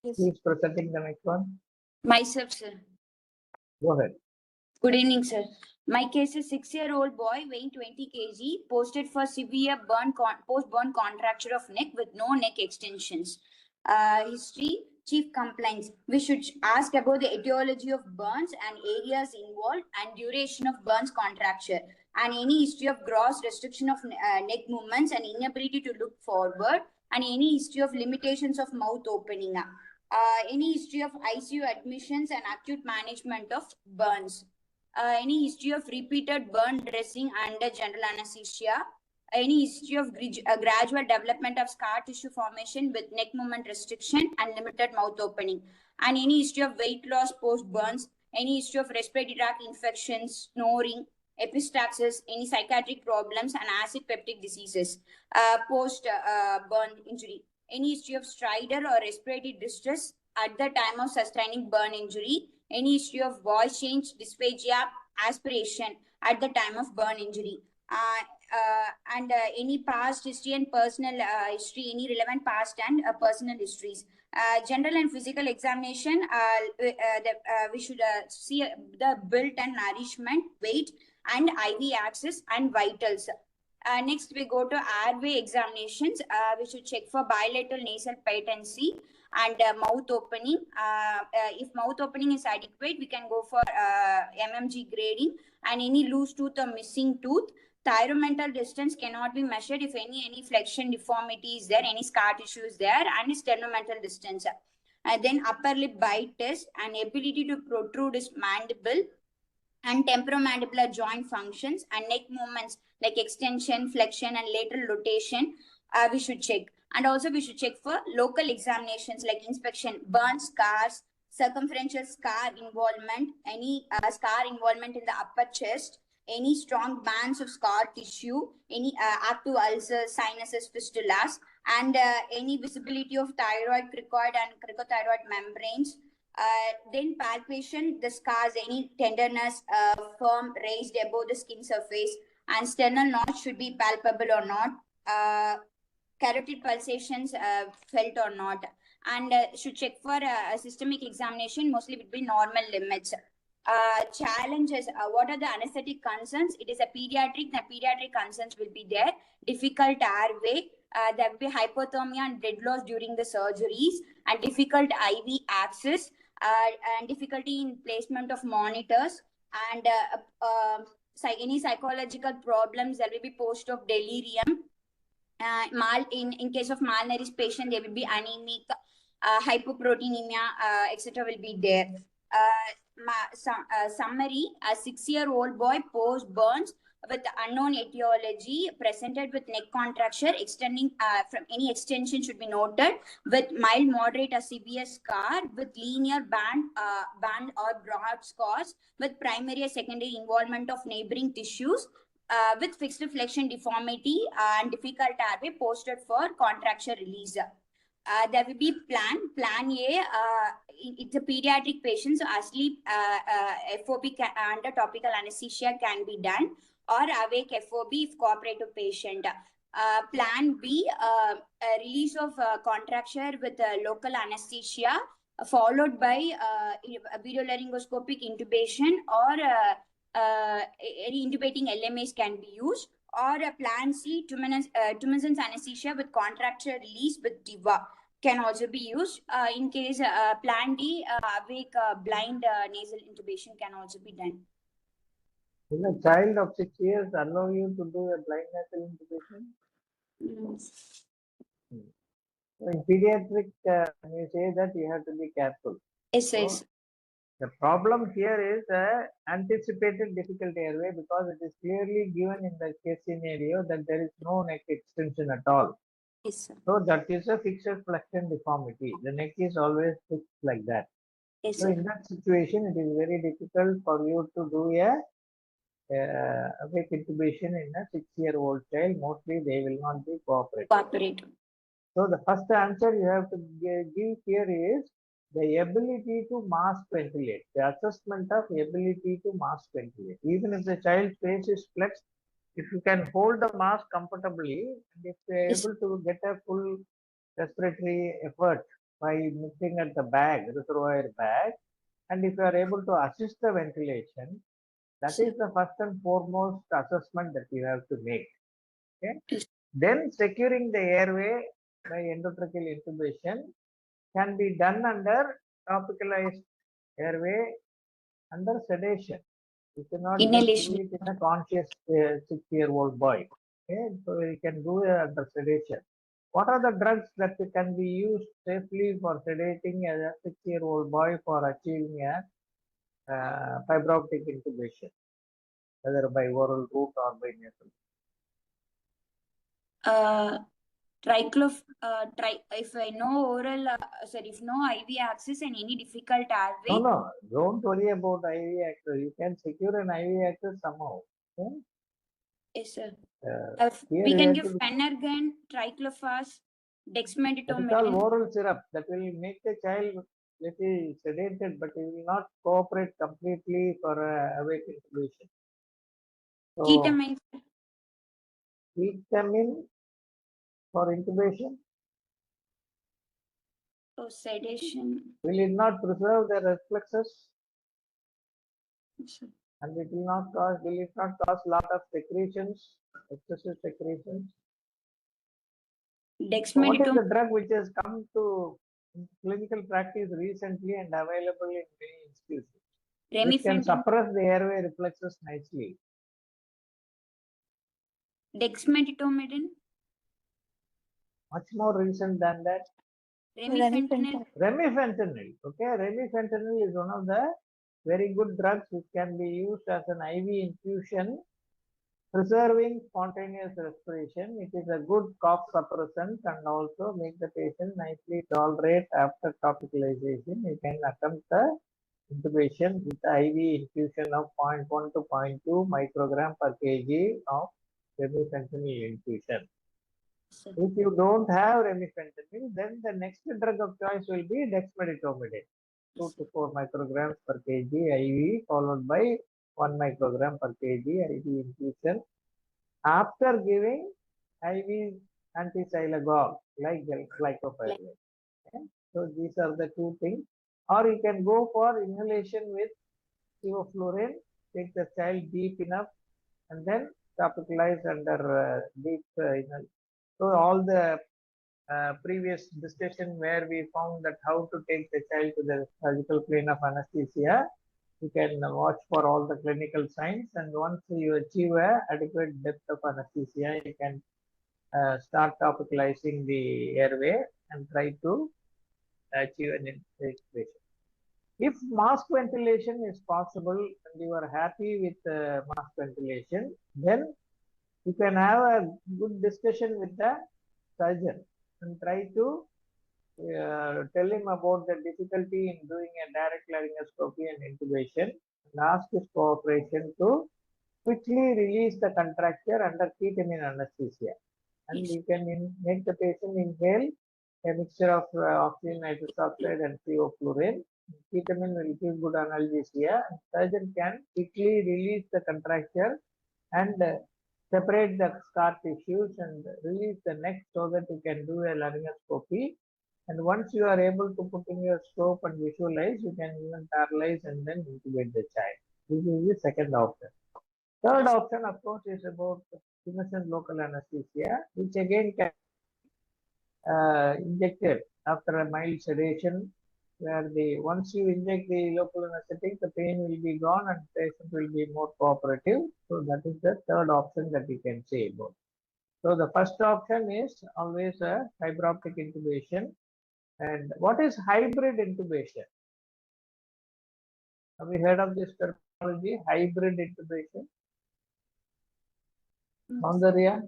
Yes. Please presenting the next one. Myself, sir. Go ahead. Good evening, sir. My case is 6-year-old boy weighing 20 kg, posted for severe post-burn contracture of neck with no neck extensions. History, chief complaints. We should ask about the etiology of burns and areas involved and duration of burns contracture and any history of gross restriction of neck movements and inability to look forward and any history of limitations of mouth opening. Any history of ICU admissions and acute management of burns. Any history of repeated burn dressing under general anesthesia, any history of gradual development of scar tissue formation with neck movement restriction and limited mouth opening, and any history of weight loss post burns, any history of respiratory tract infections, snoring, epistaxis, any psychiatric problems, and acid peptic diseases post burn injury, any history of stridor or respiratory distress at the time of sustaining burn injury, any history of voice change, dysphagia, aspiration at the time of burn injury, and any past history and personal history, any relevant past and personal histories. General and physical examination, we should see the build and nourishment, weight, and IV axis and vitals. Next, we go to airway examinations. We should check for bilateral nasal patency and mouth opening. If mouth opening is adequate, we can go for MMG grading and any loose tooth or missing tooth. Thyromental distance cannot be measured if any flexion deformity is there, any scar tissue is there, and sternomental distance. Then upper lip bite test and ability to protrude is mandible and temporomandibular joint functions and neck movements like extension, flexion, and lateral rotation. We should check. And also we should check for local examinations like inspection, burn scars, circumferential scar involvement, any scar involvement in the upper chest, any strong bands of scar tissue, any active ulcers, sinuses, fistulas, and any visibility of thyroid, cricoid, and cricothyroid membranes. Then palpation, the scars, any tenderness, firm, raised above the skin surface, and sternal notch should be palpable or not. Carotid pulsations felt or not, and should check for a systemic examination, mostly between normal limits. Challenges, what are the anesthetic concerns? It is a pediatric, the pediatric concerns will be there. Difficult airway, there will be hypothermia and blood loss during the surgeries, and difficult IV access, and difficulty in placement of monitors, and any psychological problems. There will be post of delirium. In case of malnourished patient, there will be anemic, hypoproteinemia, etc. will be there. Summary: a 6-year-old boy post burns with unknown etiology, presented with neck contracture extending from any extension should be noted, with mild, moderate, or severe scar, with linear band or broad scars, with primary or secondary involvement of neighboring tissues, with fixed flexion deformity and difficult airway, posted for contracture release. There will be plan A. It's a pediatric patient, so asleep FOB under topical anesthesia can be done, or awake FOB if cooperative patient. Plan B, release of contracture with local anesthesia, followed by videolaryngoscopic intubation, or any intubating LMAs can be used, or a plan C, tumescence anesthesia with contracture release with DIVA can also be used. In case plan D, awake blind nasal intubation can also be done. Will a child of 6 years allow you to do a blind nasal intubation? So in pediatric, you say that you have to be careful. Yes, So, yes. the problem here is anticipated difficult airway, because it is clearly given in the case scenario that there is no neck extension at all. Yes, sir. So that is a fixed flexion deformity. The neck is always fixed like that. Yes, So sir. in that situation, it is very difficult for you to do a awake intubation in a 6-year-old child. Mostly they will not be cooperative. So the first answer you have to give here is the ability to mask ventilate, the assessment of ability to mask ventilate. Even if the child's face is flexed, if you can hold the mask comfortably, and if they are able to get a full respiratory effort by looking at the bag, reservoir bag, and if you are able to assist the ventilation, that is the first and foremost assessment that you have to make. Okay? Then securing the airway by endotracheal intubation can be done under topicalized airway under sedation. You cannot just do it in a conscious 6-year-old boy. Okay, so you can do it under sedation. What are the drugs that can be used safely for sedating a 6-year-old boy for achieving a fiber optic intubation, whether by oral route or by nasal? If I know oral, if no IV access and any difficult airway. No, don't worry about IV access. You can secure an IV access somehow. Okay? Yes, sir. We can give Phenergan, triclofas, dexmedetomidine. That is all oral syrup that will make the child little sedated, but it will not cooperate completely for awake intubation. So, ketamine. Ketamine for intubation. Oh, sedation. Will it not preserve the reflexes? Yes, sir. And it will not cause lot of secretions, excessive secretions? Dexmedetomidine. What is the drug which has come to clinical practice recently and available in many institutions? Which can suppress the airway reflexes nicely? Dexmedetomidine. Much more recent than that. Remifentanil. Remifentanil. Okay, remifentanil is one of the very good drugs which can be used as an IV infusion, preserving spontaneous respiration. It is a good cough suppressant and also make the patient nicely tolerate after topicalization. You can attempt the intubation with IV infusion of 0.1 to 0.2 microgram per kg of remifentanil infusion. If you don't have remifentanil, then the next drug of choice will be dexmedetomidine, 2 to 4 micrograms per kg IV, followed by 1 microgram per kg IV infusion. After giving IV antisilagog like glycopyrrolate. Okay? So these are the two things. Or you can go for inhalation with sevoflurane, take the child deep enough and then topicalize under deep inhalation. So all the previous discussion where we found that how to take the child to the surgical plane of anesthesia, you can watch for all the clinical signs, and once you achieve a adequate depth of anesthesia, you can start topicalizing the airway and try to achieve an intubation. If mask ventilation is possible and you are happy with mask ventilation, then you can have a good discussion with the surgeon and try to tell him about the difficulty in doing a direct laryngoscopy and intubation and ask his cooperation to quickly release the contracture under ketamine anesthesia. And you can make the patient inhale a mixture of oxygen nitrous oxide and sevoflurane. Ketamine will give good analgesia, and surgeon can quickly release the contracture and separate the scar tissues and release the neck so that you can do a laryngoscopy. And once you are able to put in your scope and visualize, you can even paralyze and then intubate the child. This is the second option. Third option, of course, is about innocent local anesthesia, which again can injected after a mild sedation, where once you inject the local anesthetic, the pain will be gone and the patient will be more cooperative. So that is the third option that you can say about. So the first option is always a fiber optic intubation. And what is hybrid intubation? Have you heard of this terminology, hybrid intubation? Soundarya?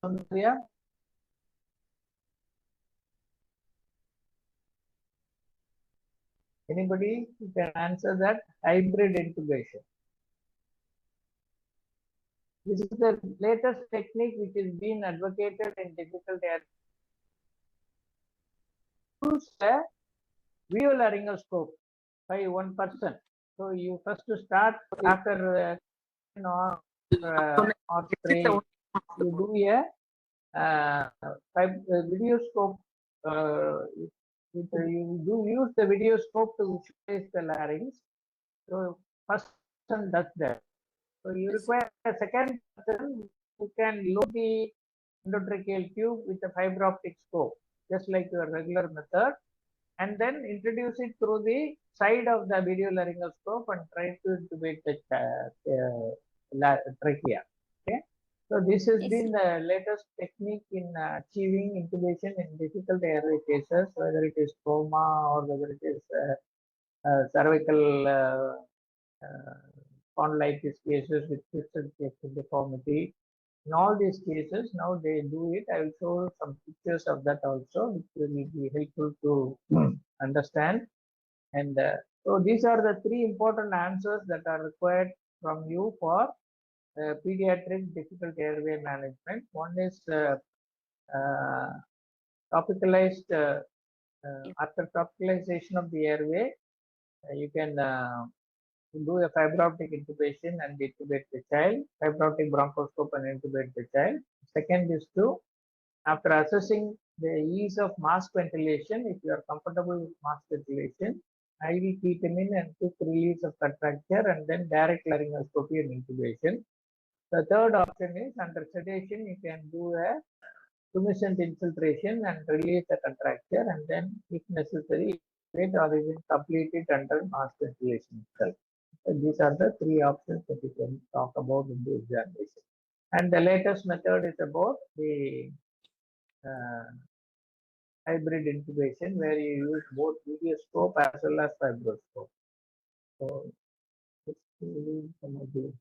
Soundarya? Anybody who can answer that? Hybrid intubation. This is the latest technique which is being advocated in difficult areas. Use a videolaryngoscope by one person. So you first start after or spray, you do a video scope. You do use the video scope to visualize the larynx. So first person does that. So you require a second person who can load the endotracheal tube with a fiber optic scope, just like your regular method, and then introduce it through the side of the video laryngoscope and try to intubate the trachea. Okay. So this has been the latest technique in achieving intubation in difficult airway cases, whether it is trauma or whether it is cervical spondylitis cases with twisted facial deformity. In all these cases, now they do it. I will show some pictures of that also, which will be helpful to understand. And so these are the three important answers that are required from you for pediatric difficult airway management. One is topicalized, after topicalization of the airway, you can do a fiber optic intubation and intubate the child, fiber optic bronchoscope and intubate the child. Second is to, after assessing the ease of mask ventilation, if you are comfortable with mask ventilation, IV ketamine and quick release of contracture and then direct laryngoscopy and intubation. The third option is under sedation, you can do a tumescent infiltration and release the contracture and then, if necessary, or even complete it under mask ventilation itself. So these are the three options that you can talk about in the examination. And the latest method is about the hybrid intubation, where you use both video scope as well as fibroscope. So, let's see some of the